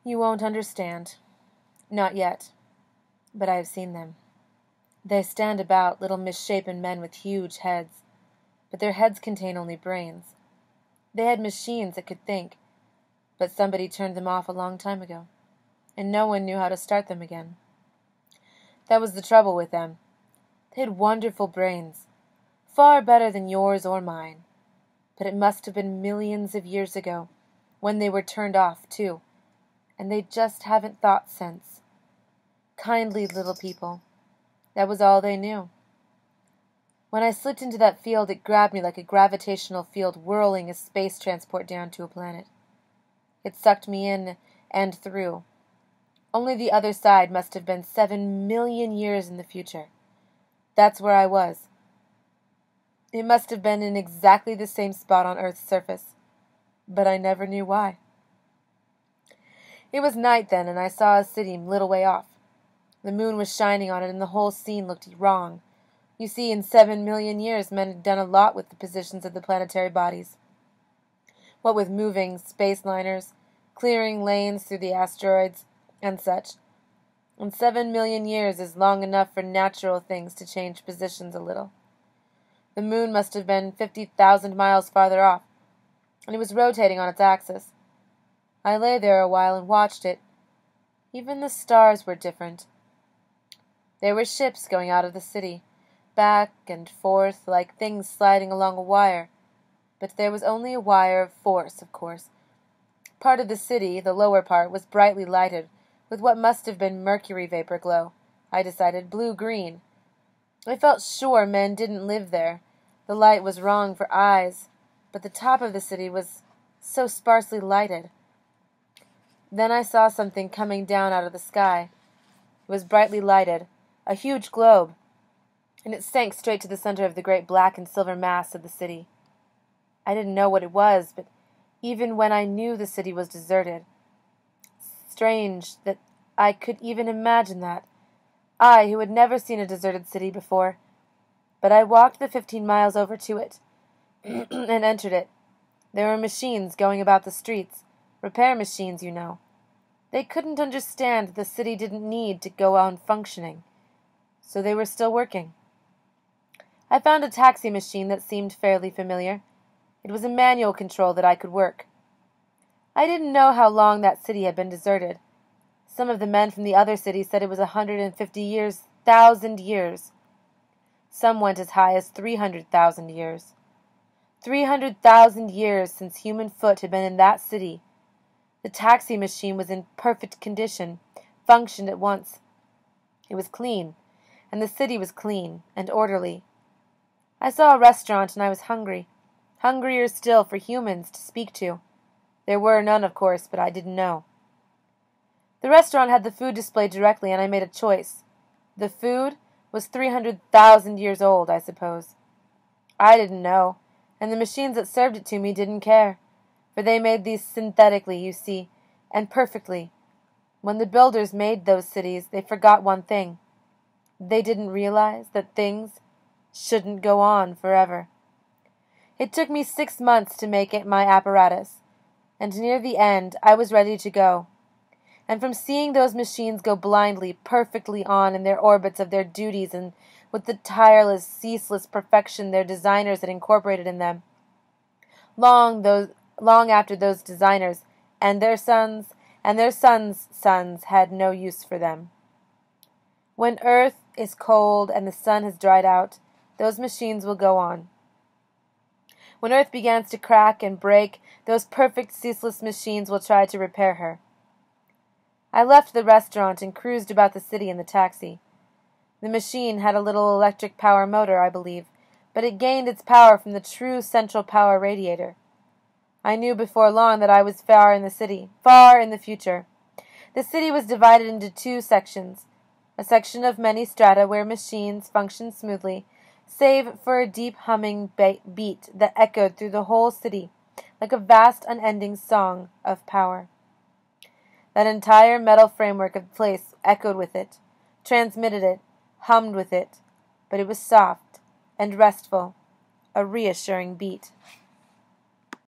You won't understand. Not yet. But I have seen them. They stand about, little misshapen men with huge heads. But their heads contain only brains. They had machines that could think, but somebody turned them off a long time ago, and no one knew how to start them again. That was the trouble with them. They had wonderful brains, far better than yours or mine. But it must have been millions of years ago, when they were turned off, too, and they just haven't thought since. Kindly little people. That was all they knew. When I slipped into that field, it grabbed me like a gravitational field whirling a space transport down to a planet. It sucked me in and through. Only the other side must have been 7 million years in the future. That's where I was. It must have been in exactly the same spot on Earth's surface, but I never knew why. It was night then, and I saw a city a little way off. The moon was shining on it, and the whole scene looked wrong. You see, in 7 million years, men had done a lot with the positions of the planetary bodies. What with moving space liners, clearing lanes through the asteroids, and such. And 7 million years is long enough for natural things to change positions a little. The moon must have been 50,000 miles farther off, and it was rotating on its axis. I lay there a while and watched it. Even the stars were different. There were ships going out of the city, back and forth like things sliding along a wire, but there was only a wire of force, of course. Part of the city, the lower part, was brightly lighted, with what must have been mercury vapor glow. I decided blue-green. I felt sure men didn't live there. The light was wrong for eyes, but the top of the city was so sparsely lighted. Then I saw something coming down out of the sky. It was brightly lighted, a huge globe, and it sank straight to the center of the great black and silver mass of the city. I didn't know what it was, but even when I knew the city was deserted, strange that I could even imagine that. I, who had never seen a deserted city before. But I walked the 15 miles over to it, and entered it. There were machines going about the streets, repair machines, you know. They couldn't understand that the city didn't need to go on functioning, so they were still working. I found a taxi machine that seemed fairly familiar. It was a manual control that I could work. I didn't know how long that city had been deserted. Some of the men from the other cities said it was 150,000 years. Some went as high as 300,000 years. 300,000 years since human foot had been in that city. The taxi machine was in perfect condition, functioned at once. It was clean, and the city was clean and orderly. I saw a restaurant and I was hungry. Hungrier still for humans to speak to. There were none, of course, but I didn't know. The restaurant had the food displayed directly, and I made a choice. The food was 300,000 years old, I suppose. I didn't know, and the machines that served it to me didn't care, for they made these synthetically, you see, and perfectly. When the builders made those cities, they forgot one thing. They didn't realize that things shouldn't go on forever. It took me 6 months to make it my apparatus, and near the end I was ready to go. And from seeing those machines go blindly, perfectly on in their orbits of their duties and with the tireless, ceaseless perfection their designers had incorporated in them, long after those designers and their sons and their sons' sons had no use for them. When earth is cold and the sun has dried out, those machines will go on. When earth begins to crack and break, those perfect, ceaseless machines will try to repair her. I left the restaurant and cruised about the city in the taxi. The machine had a little electric power motor, I believe, but it gained its power from the true central power radiator. I knew before long that I was far in the city, far in the future. The city was divided into 2 sections, a section of many strata where machines functioned smoothly, save for a deep humming beat that echoed through the whole city like a vast unending song of power. That entire metal framework of the place echoed with it, transmitted it, hummed with it, but it was soft and restful, a reassuring beat.